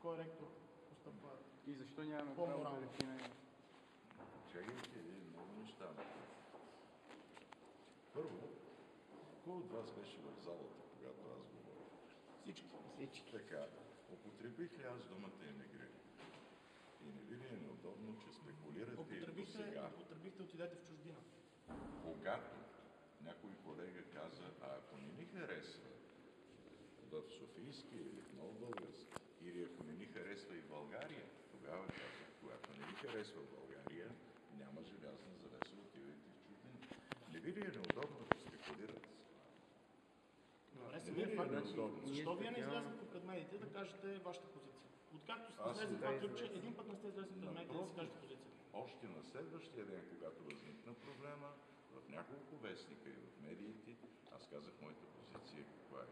кой ректор постъпва И защо нямаме право да по-морално? решим? Чакайте, много неща. Първо, кой от вас беше в залата, когато аз говорих? Всички. Така, употребих ли аз думата емигриране? И не ви ли е неудобно, че спекулирате и до сега? Употребихте, отидете в чужбина. Когато някой колега каза, ако не ни харесва в Софийския или в Нов Български, или ако не ни харесва и в България, тогава казах, когато не ни харесва в България, няма желязна завеса, отивайте в чужбина. Не ви ли е неудобно да спекулирате? Добре, Не ви ли е неудобно? Защо вие не излезете пред медиите да кажете вашата позиция? Откакто сте излезли това клипче, един път не сте излезли пред медиите да си кажете позиция. Още на следващия ден, когато възникна проблема, в няколко вестника и в медиите, аз казах моята позиция каква е.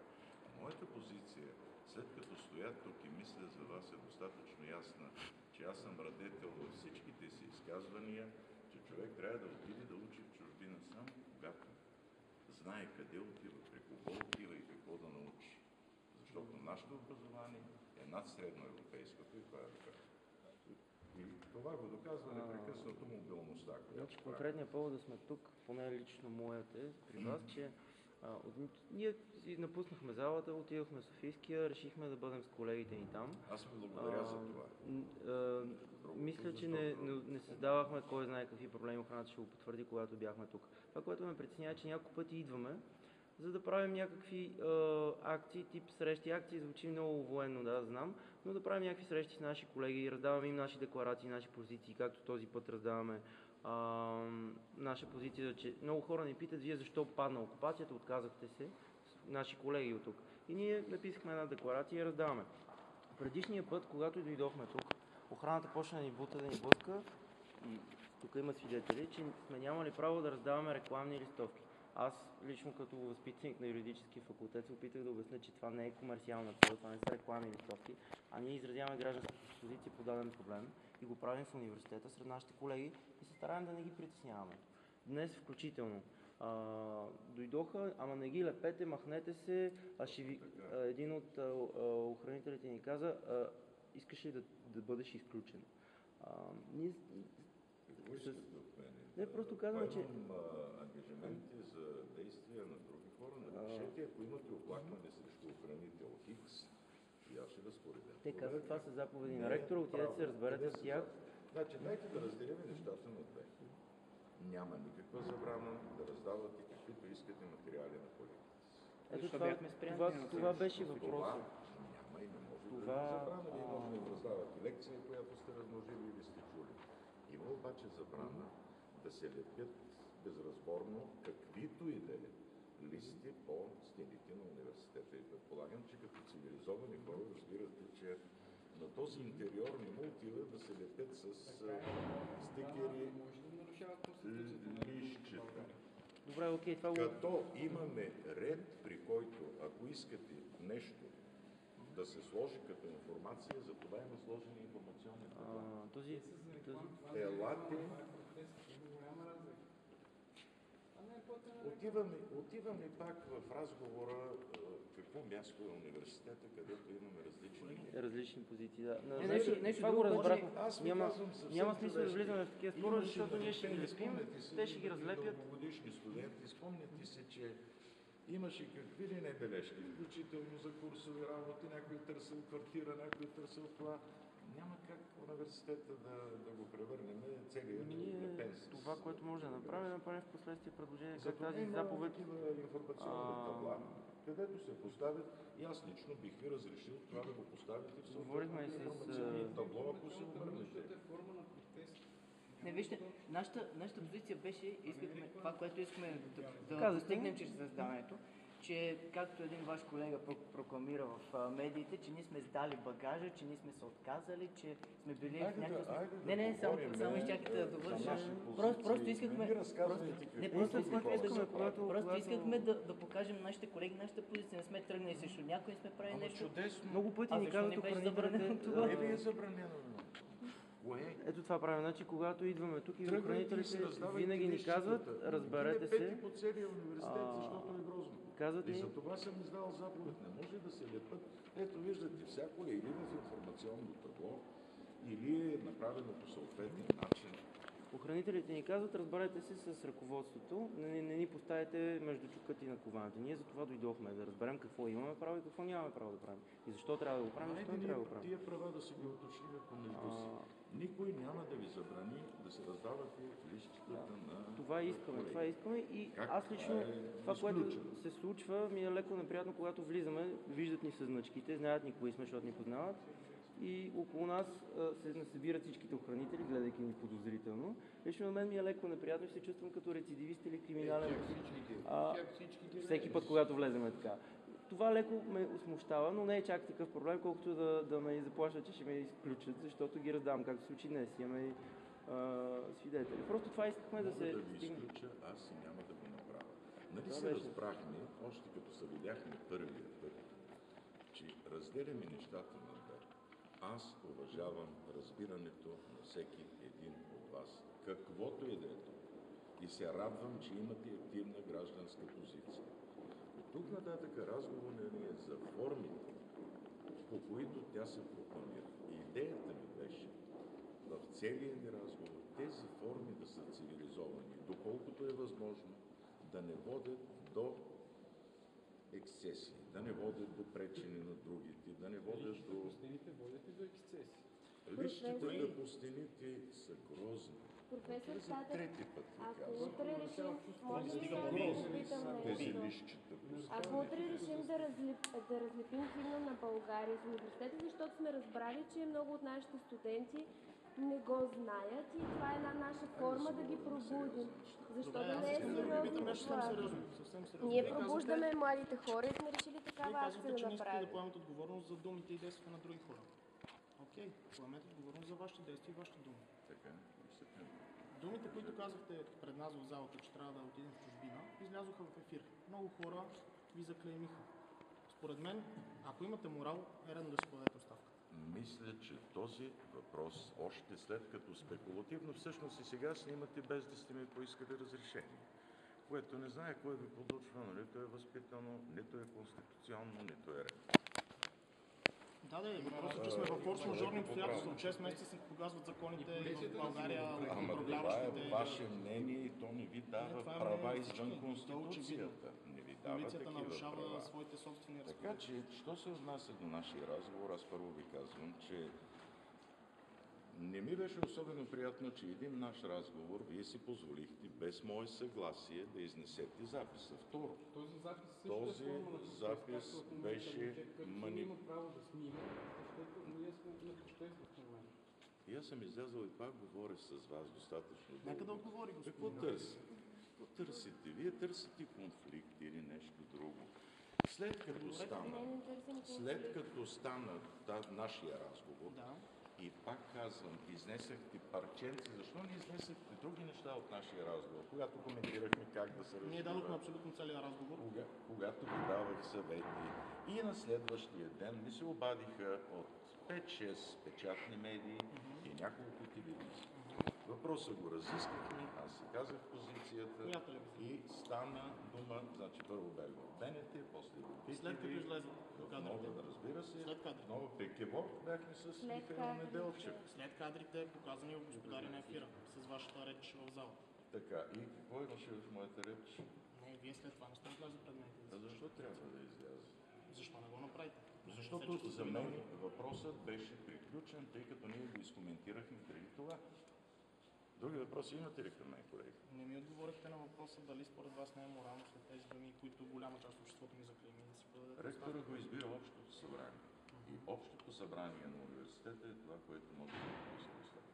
Моята позиция, след като стоя тук и мисля за вас, е достатъчно ясна, че аз съм радетел във всичките си изказвания, че човек трябва да отиде да учи в чужбина само когато знае къде отива, при кого отива и какво да научи. Защото нашето образование е над средноевропейското и това е така. И това го доказва непрекъснато мобилността. Значи конкретният повод да сме тук, поне лично моят е при вас, че ние си напуснахме залата, отидохме в Софийския, решихме да бъдем с колегите ни там. Аз ви благодаря за това. Мисля, че не създавахме кой знае какви проблеми, охраната ще го потвърди, когато бяхме тук. Това, което ме притеснява, е, че няколко пъти идваме, за да правим някакви акции, тип срещи. Акции звучи много военно, да, знам, но да правим някакви срещи с наши колеги, раздаваме им наши декларации, наши позиции, както този път раздаваме наша позиция, че много хора ни питат, вие защо падна окупацията, отказахте се, наши колеги от тук. И ние написахме една декларация и раздаваме. Предишния път, когато дойдохме тук, охраната почна да ни бута, да ни блъска и тук има свидетели, че сме нямали право да раздаваме рекламни листовки. Аз лично като възпитаник на юридически факултет се опитах да обясня, че това не е комерциална цел, това не са рекламни листовки, а ние изразяваме гражданската позиция по даден проблем и го правим в университета сред нашите колеги и се стараем да не ги притесняваме. Днес включително дойдоха, ама не ги лепете, махнете се, един от охранителите ни каза, искаш ли да бъдеш изключен? Не, просто казвам, че... ангажименти за действия на други хора, напишете, ако имате оплакване срещу охранител Хикс, и аз ще разпоредя. Те казват, това са заповеди на ректора, отидете се разберете с тях. Значи, дайте да разделим нещата на две. Няма никаква забрана да раздавате каквито искате материали на колегите. Ето това беше въпросът. Няма и не може да има забрана. Вие може да им раздавате лекция, която сте размножили или сте чули. Има обаче забрана да се лепят безразборно каквито и да е листи по стените на университета. И предполагам, че като цивилизовани хора разбирате, че на този интериор не му отива да се лепят с стикери, лищчета. Добре, окей, това го... Като имаме ред, при който, ако искате нещо да се сложи като информация, за това има сложени информационни табла. Елате. Отиваме пак в разговора какво място е университета, където имаме различни позиции. Да. Това го разбрахме. Няма смисъл да влизаме в такива спорове, защото ние ще ги лепим, те ще ги разлепят. Новогодишни студенти, спомняте се, че имаше какви ли не бележки, включително за курсови работи, някой търсил квартира, някой търсил това. Няма как университета да го превърнем целият лепен с... Това, което може да направим в последствие предложение за как тази заповед... информационни табла, където се поставят, и аз лично бих ви разрешил това да го поставите в информационни табло, ако се обърнете. Не, вижте, нашата позиция беше, това, което искаме да постигнем чрез създаването, че както един ваш колега прокламира в медиите, че ние сме сдали багажа, че ние сме се отказали, че сме били в някакъв... Не, само изчакайте да довърша. Просто искахме... Просто искахме да покажем нашите колеги, нашата позиция. Не сме тръгнали срещу някой, не сме правили нещо. Много пъти ни казват охранителите... Не ви е забранено. Ето това правим. Значи, когато идваме тук и охранителите винаги ни казват, разберете се. по целия университет, защото е грозно. Казват И ни, за това съм издал заповед. Не може да се лепат. Ето виждате, всяко е или в информационно табло, или е направено по съответния начин. охранителите ни казват, разберете се с ръководството, не ни поставяйте между чуката и накованите. Ние за това дойдохме, да разберем какво имаме право и какво нямаме право да правим. И защо трябва да го правим, защо не трябва да го правим. Тия права да си ги уточним помежду си. Никой няма да ви забрани да се раздавате листчетата на Това искаме, колеги. това искаме и Как? аз лично това, което изключено. се случва, ми е леко неприятно, когато влизаме, виждат ни със значките, знаят ни кои сме, защото ни познават и около нас се събират всичките охранители, гледайки ни подозрително. Лично на мен ми е леко неприятно и се чувствам като рецидивист или криминален. Всеки път, когато влеземе така. Това леко ме смущава, но не е чак такъв проблем, колкото да ме заплашат, че ще ме изключат, защото ги раздавам, както се случи днес. Имаме и свидетели. Просто това искахме да Мога се да ви стигне. изключа, аз и няма да го направя. Нали Това се беше. разбрахме, още като се видяхме първия път, че разделяме нещата на две. Аз уважавам разбирането на всеки един от вас, каквото и да е то. И се радвам, че имате активна гражданска позиция. От тук нататък разговорът ни е за формите, по които тя се прокламира. И идеята ми беше в целия ни разговор тези форми да са цивилизовани, доколкото е възможно, да не водят до ексцесии, да не водят до пречене на другите, да не водят до... Пустините водят и до ексцеси. Листчетата по стените са грозни. Професор За Статев, трети път ви ако казвам. утре решим, може ли Стига сега да грозни ви попитам Тези нещо? листчета по Ако стените. утре решим да разлепим химна на България с университета, защото сме разбрали, че много от нашите студенти не го знаят и това е една наша форма да ги пробудим. Защо Добре, да аз не е искам да ви питам сериозно нещо съвсем това? сериозно. Съвсем сериозно. Ние Вие казвате- пробуждаме младите хора и сме решили Вие такава акция казвате, че да не искате да направим. поемат отговорност за думите и действията на други хора. Окей, поемете отговорност за вашите действия и вашите думи. Така, изтъкнем. Думите, които казахте пред нас в залата, че трябва да отидем в чужбина, излязоха в ефир. Много хора ви заклеймиха. Според мен, ако имате морал, е редно да си подадете оставка. Мисля, че този въпрос, още след като спекулативно, всъщност и сега снимате без да сте ми поискали разрешение. Което не знае кой ви подучва, но нито е възпитано, нито е конституционно, нито е ред. Да, въпросът е, че сме в форс-мажорни обстоятелства. От 6 месеца се погазват законите в България, Ама това е управляващите. ваше мнение и то не ви дава това е права мнение на извън всички. Конституцията. Не ви дава Полицията такива нарушава права. своите собствени Така разпоредби. че, що се отнася до нашия разговор, аз първо ви казвам, че не ми беше особено приятно, че един наш разговор вие си позволихте без мое съгласие да изнесете записа. Второ, Този запис също Този е форма на запис протест, както в момента беше Муджеб мани- има право да снима, защото ние сме на протест в момента. и аз съм излязъл и пак говоря с вас достатъчно дълго. Нека да отговори, Какво господин. търси? Какво търсите? Вие търсите конфликт или нещо друго. След като стана, Не, не търсим след конфликт. като стана нашия разговор, Да. и пак казвам, изнесахте парченци. Защо не изнесахте други неща от нашия разговор, когато коментирахме как да се Ние развива? дадохме абсолютно целия разговор. Когато ви давах съвети и на следващия ден ми се обадиха от 5-6 печатни медии и няколко телевизии. Въпросът го разискахме, аз си казах позицията Коя телевизия? и стана дума, значи първо бях в БНТ, после в BTV, След като излезе в кадрите. Нова, разбира се, След кадрите. Нова Пекево бяхме с След Михаил кадрите. Неделчев. След кадрите, показани в Господари на ефира, с вашата реч в залата. Така, и какво имаше в моята реч? Не, вие след това не сте влязли пред мен. А защо трябва да изляза? Защо не го направите? Защото за мен въпросът беше приключен, тъй като ние го изкоментирахме преди това. Други въпроси имате ли към мен, колеги? Не ми отговорихте на въпроса дали според вас не е морално след тези думи, които голяма част от обществото ми заклейми да си подадете Ректора оставка. го избира общото събрание. И общото събрание на университета е това, което може да поиска оставка.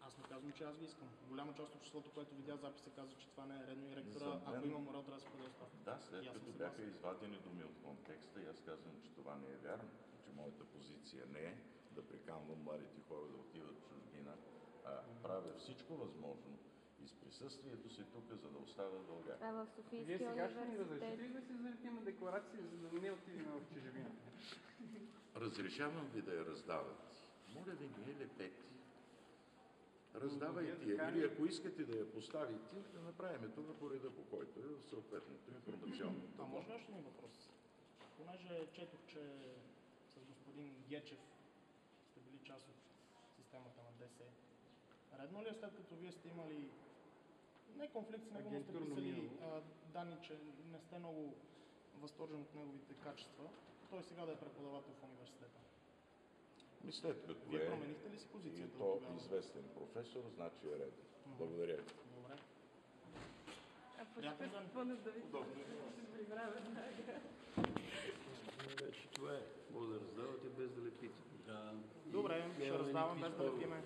Аз не казвам, че аз ви искам. Голяма част от обществото, което видя записа, каза, че това не е редно и За ректора, мен- ако има морал, трябва да се подаде оставка. Да, след И аз съм като съгласен. бяха извадени думи от контекста, и аз казвам, че това не е вярно, че моята позиция не е да приканвам младите хора да отиват в чужбина, а правя всичко възможно и с присъствието си тук, за да оставя в България. А в Вие Софийския сега ще ни разрешите университет. ли да си залетим декларации, за да не отидем в чужбина? Разрешавам ви да я раздават. Моля ви, не е лепете. Раздавайте я. Или ако искате да я поставите, да направим това по реда, по който е в съответното информационно. А може ли още един въпрос? Понеже четох, че с господин Гечев сте били част от системата на ДС. Редно ли е, след като вие сте имали не конфликт с него, но сте писали данни, че не сте много възторжен от неговите качества, той сега да е преподавател в университета? След като Вие е променихте ли си и позицията то от тогава? известен професор, значи е редно. Благодаря ви. Добре. Приятен ден. Вече това е. Може да раздавате без да лепите. Добре, ще раздавам без да лепиме.